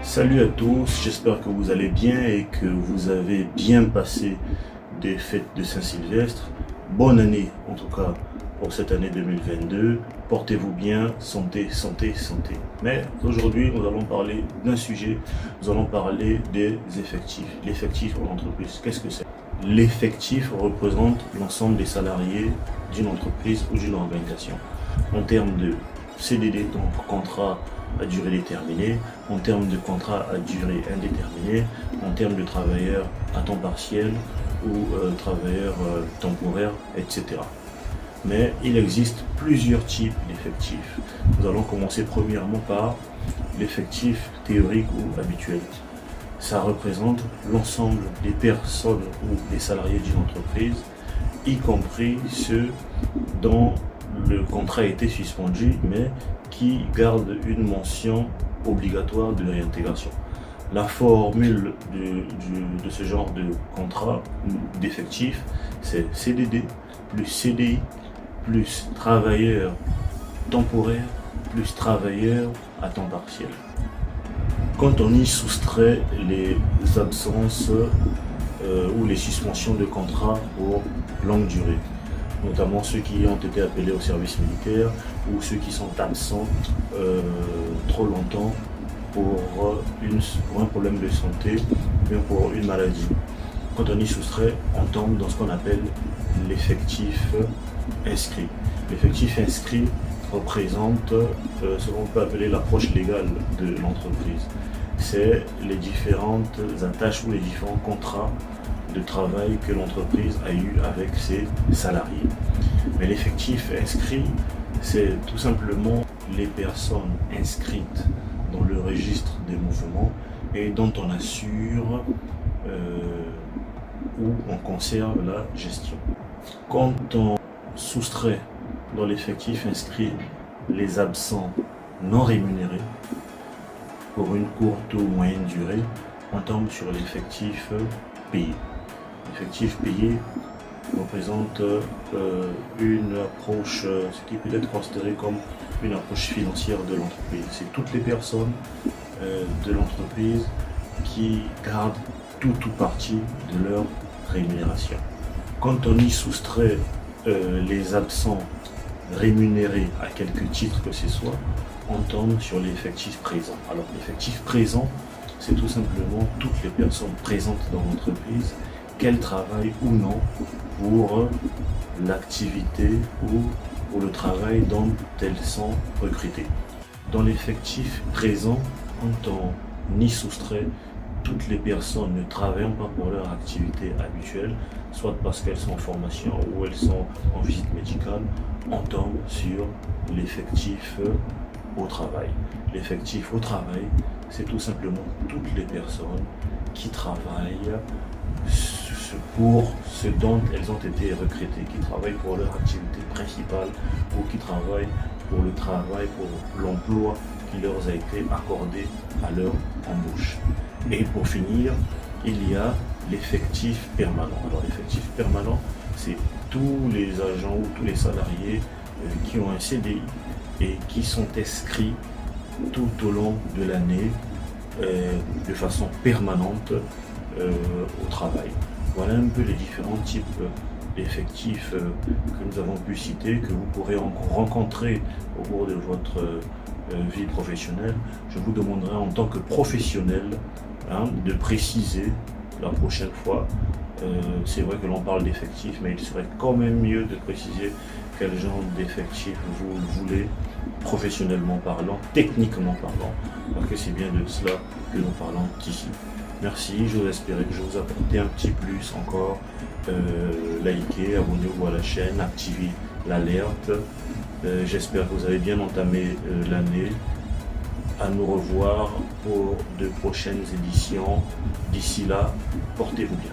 Salut à tous, j'espère que vous allez bien et que vous avez bien passé des fêtes de Saint-Sylvestre. Bonne année en tout cas pour cette année 2022. Portez-vous bien, santé, santé, santé. Mais aujourd'hui, nous allons parler d'un sujet, nous allons parler des effectifs. L'effectif en entreprise, qu'est-ce que c'est? L'effectif représente l'ensemble des salariés d'une entreprise ou d'une organisation. En termes de CDD, donc contrat à durée déterminée, en termes de contrat à durée indéterminée, en termes de travailleurs à temps partiel ou travailleurs temporaires, etc. Mais il existe plusieurs types d'effectifs. Nous allons commencer premièrement par l'effectif théorique ou habituel. Ça représente l'ensemble des personnes ou des salariés d'une entreprise, y compris ceux dont le contrat a été suspendu, mais qui gardent une mention obligatoire de réintégration. La formule de ce genre de contrat d'effectif, c'est CDD plus CDI plus travailleur temporaire plus travailleur à temps partiel. Quand on y soustrait les absences ou les suspensions de contrat pour longue durée, notamment ceux qui ont été appelés au service militaire ou ceux qui sont absents trop longtemps pour un problème de santé ou bien pour une maladie. Quand on y soustrait, on tombe dans ce qu'on appelle l'effectif inscrit. L'effectif inscrit représente ce qu'on peut appeler l'approche légale de l'entreprise. C'est les différentes attaches ou les différents contrats de travail que l'entreprise a eu avec ses salariés. Mais l'effectif inscrit, c'est tout simplement les personnes inscrites dans le registre des mouvements et dont on assure ou on conserve la gestion. Quand on soustrait dans l'effectif inscrit les absents non rémunérés pour une courte ou moyenne durée, on tombe sur l'effectif payé. L'effectif payé représente une approche, ce qui peut être considéré comme une approche financière de l'entreprise. C'est toutes les personnes de l'entreprise qui gardent tout ou partie de leur rémunération. Quand on y soustrait les absents rémunérés à quelque titre que ce soit, on tombe sur l'effectif présent. Alors l'effectif présent, c'est tout simplement toutes les personnes présentes dans l'entreprise, qu'elles travaillent ou non pour l'activité ou pour le travail dont elles sont recrutées. Dans l'effectif présent, quand on y soustrait toutes les personnes ne travaillant pas pour leur activité habituelle, soit parce qu'elles sont en formation ou elles sont en visite médicale, on tombe sur l'effectif au travail. L'effectif au travail, c'est tout simplement toutes les personnes qui travaillent pour ce dont elles ont été recrutées, qui travaillent pour leur activité principale ou qui travaillent pour le travail, pour l'emploi qui leur a été accordé à leur embauche. Et pour finir, il y a l'effectif permanent. Alors l'effectif permanent, c'est tous les agents ou tous les salariés qui ont un CDI et qui sont inscrits tout au long de l'année de façon permanente au travail. Voilà un peu les différents types d'effectifs que nous avons pu citer, que vous pourrez rencontrer au cours de votre vie professionnelle. Je vous demanderai en tant que professionnel de préciser la prochaine fois. C'est vrai que l'on parle d'effectifs, mais il serait quand même mieux de préciser quel genre d'effectif vous voulez, professionnellement parlant, techniquement parlant, parce que c'est bien de cela que nous parlons ici. Merci, j'ose espérer que je vous apporter un petit plus encore. Likez, abonnez-vous à la chaîne, activez l'alerte. J'espère que vous avez bien entamé l'année. À nous revoir pour de prochaines éditions. D'ici là, portez-vous bien.